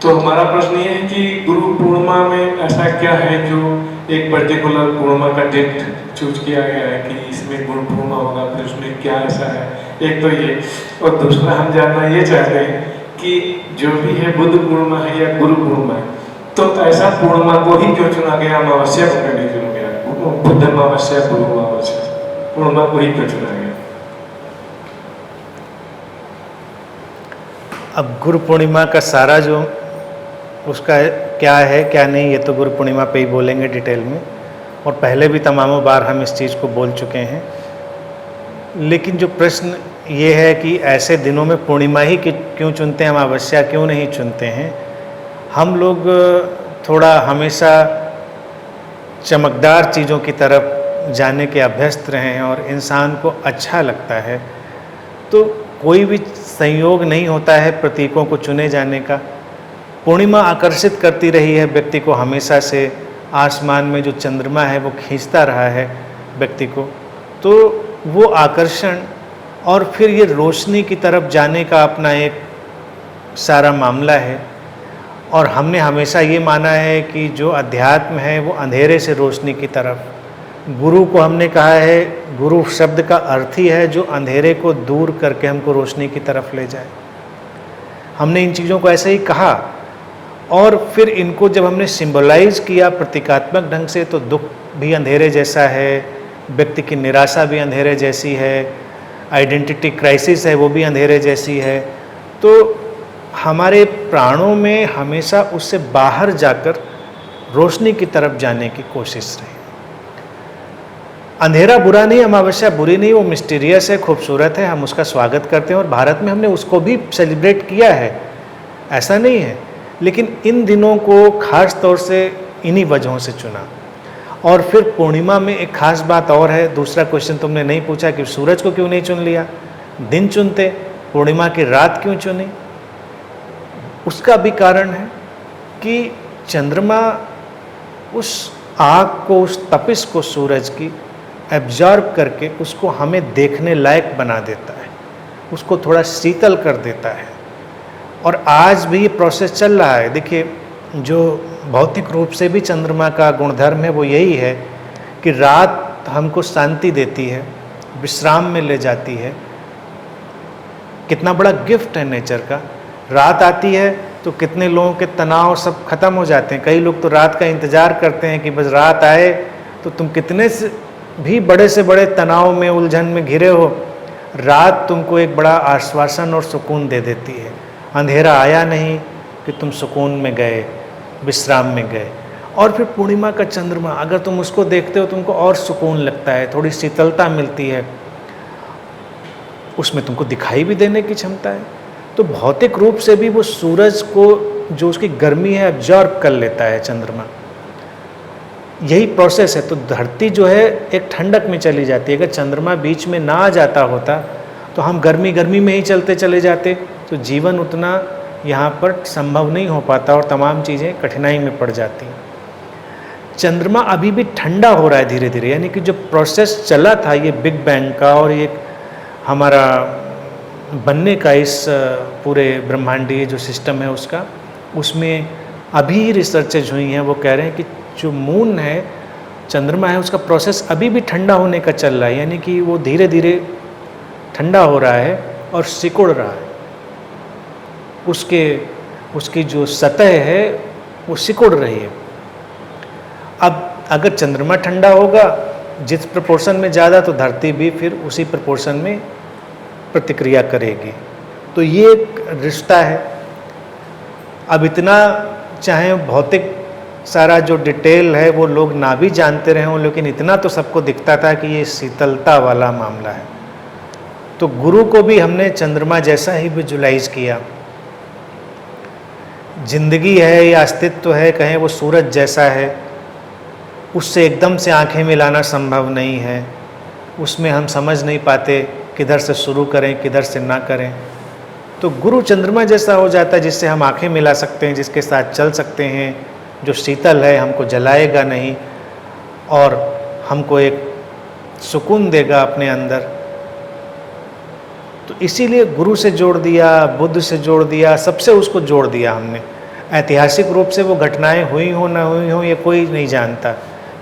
तो हमारा प्रश्न ये है कि गुरु पूर्णिमा में ऐसा क्या है जो एक पर्टिकुलर पूर्णिमा का डेट चूज किया गया है कि इसमें गुरु पूर्णिमा होगा, फिर उसमें क्या ऐसा है? एक तो ये, और दूसरा हम जानना ये चाहते हैं कि जो भी है बुद्ध पूर्णिमा है या गुरु पूर्णिमा है, तो ऐसा पूर्णिमा को ही क्यों चुना गया, अमावस्या को क्यों नहीं चुना गया? बुद्ध अमावस्या, गुरु अमावस्या, पूर्णिमा को ही क्यों चुना गया? अब गुरु पूर्णिमा का सारा जो उसका क्या है क्या नहीं, ये तो गुरु पूर्णिमा पे ही बोलेंगे डिटेल में, और पहले भी तमामों बार हम इस चीज़ को बोल चुके हैं। लेकिन जो प्रश्न ये है कि ऐसे दिनों में पूर्णिमा ही क्यों चुनते हैं, अमावस्या क्यों नहीं चुनते हैं? हम लोग थोड़ा हमेशा चमकदार चीज़ों की तरफ जाने के अभ्यस्त रहे हैं और इंसान को अच्छा लगता है, तो कोई भी संयोग नहीं होता है प्रतीकों को चुने जाने का। पूर्णिमा आकर्षित करती रही है व्यक्ति को हमेशा से, आसमान में जो चंद्रमा है वो खींचता रहा है व्यक्ति को, तो वो आकर्षण और फिर ये रोशनी की तरफ जाने का अपना एक सारा मामला है। और हमने हमेशा ये माना है कि जो अध्यात्म है वो अंधेरे से रोशनी की तरफ, गुरु को हमने कहा है, गुरु शब्द का अर्थ ही है जो अंधेरे को दूर करके हमको रोशनी की तरफ ले जाए। हमने इन चीज़ों को ऐसे ही कहा, और फिर इनको जब हमने सिंबलाइज किया प्रतीकात्मक ढंग से, तो दुख भी अंधेरे जैसा है, व्यक्ति की निराशा भी अंधेरे जैसी है, आइडेंटिटी क्राइसिस है वो भी अंधेरे जैसी है। तो हमारे प्राणों में हमेशा उससे बाहर जाकर रोशनी की तरफ जाने की कोशिश रही। अंधेरा बुरा नहीं, अमावस्या बुरी नहीं, वो मिस्टीरियस है, खूबसूरत है, हम उसका स्वागत करते हैं और भारत में हमने उसको भी सेलिब्रेट किया है, ऐसा नहीं है। लेकिन इन दिनों को खास तौर से इन्हीं वजहों से चुना। और फिर पूर्णिमा में एक खास बात और है, दूसरा क्वेश्चन तुमने नहीं पूछा कि सूरज को क्यों नहीं चुन लिया, दिन चुनते, पूर्णिमा की रात क्यों चुनी? उसका भी कारण है कि चंद्रमा उस आग को, उस तपिश को सूरज की एब्जॉर्ब करके उसको हमें देखने लायक बना देता है, उसको थोड़ा शीतल कर देता है। और आज भी ये प्रोसेस चल रहा है। देखिए, जो भौतिक रूप से भी चंद्रमा का गुणधर्म है वो यही है कि रात हमको शांति देती है, विश्राम में ले जाती है। कितना बड़ा गिफ्ट है नेचर का। रात आती है तो कितने लोगों के तनाव सब खत्म हो जाते हैं। कई लोग तो रात का इंतज़ार करते हैं कि बस रात आए, तो तुम कितने भी बड़े से बड़े तनाव में, उलझन में घिरे हो, रात तुमको एक बड़ा आश्वासन और सुकून दे देती है। अंधेरा आया नहीं कि तुम सुकून में गए, विश्राम में गए। और फिर पूर्णिमा का चंद्रमा, अगर तुम उसको देखते हो तुमको और सुकून लगता है, थोड़ी शीतलता मिलती है, उसमें तुमको दिखाई भी देने की क्षमता है। तो भौतिक रूप से भी वो सूरज को, जो उसकी गर्मी है, एब्जॉर्ब कर लेता है चंद्रमा। यही प्रोसेस है। तो धरती जो है एक ठंडक में चली जाती है। अगर चंद्रमा बीच में ना आ जाता होता तो हम गर्मी गर्मी में ही चलते चले जाते, तो जीवन उतना यहाँ पर संभव नहीं हो पाता और तमाम चीज़ें कठिनाई में पड़ जाती। चंद्रमा अभी भी ठंडा हो रहा है धीरे धीरे, यानी कि जो प्रोसेस चला था ये बिग बैंग का और ये हमारा बनने का, इस पूरे ब्रह्मांडीय जो सिस्टम है उसका, उसमें अभी रिसर्चेज हुई हैं। वो कह रहे हैं कि जो मून है, चंद्रमा है, उसका प्रोसेस अभी भी ठंडा होने का चल रहा है, यानी कि वो धीरे धीरे ठंडा हो रहा है और सिकुड़ रहा है। उसकी जो सतह है वो सिकुड़ रही है। अब अगर चंद्रमा ठंडा होगा जिस प्रपोर्शन में ज़्यादा, तो धरती भी फिर उसी प्रपोर्शन में प्रतिक्रिया करेगी। तो ये एक रिश्ता है। अब इतना चाहे भौतिक सारा जो डिटेल है वो लोग ना भी जानते रहे हों, लेकिन इतना तो सबको दिखता था कि ये शीतलता वाला मामला है। तो गुरु को भी हमने चंद्रमा जैसा ही विजुलाइज किया। जिंदगी है या अस्तित्व है, कहें वो सूरज जैसा है, उससे एकदम से आंखें मिलाना संभव नहीं है। उसमें हम समझ नहीं पाते किधर से शुरू करें, किधर से ना करें। तो गुरु चंद्रमा जैसा हो जाता है जिससे हम आंखें मिला सकते हैं, जिसके साथ चल सकते हैं, जो शीतल है, हमको जलाएगा नहीं और हमको एक सुकून देगा अपने अंदर। तो इसीलिए गुरु से जोड़ दिया, बुद्ध से जोड़ दिया, सबसे उसको जोड़ दिया हमने। ऐतिहासिक रूप से वो घटनाएं हुई हो ना हुई हो ये कोई नहीं जानता,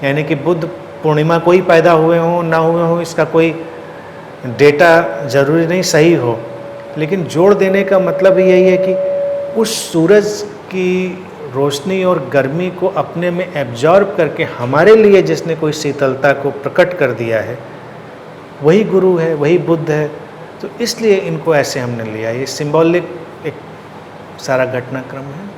यानी कि बुद्ध पूर्णिमा को ही पैदा हुए हों ना हुए हों इसका कोई डेटा ज़रूरी नहीं सही हो, लेकिन जोड़ देने का मतलब यही है कि उस सूरज की रोशनी और गर्मी को अपने में एब्जॉर्ब करके हमारे लिए जिसने कोई शीतलता को प्रकट कर दिया है वही गुरु है, वही बुद्ध है। तो इसलिए इनको ऐसे हमने लिया, ये सिंबॉलिक एक सारा घटनाक्रम है।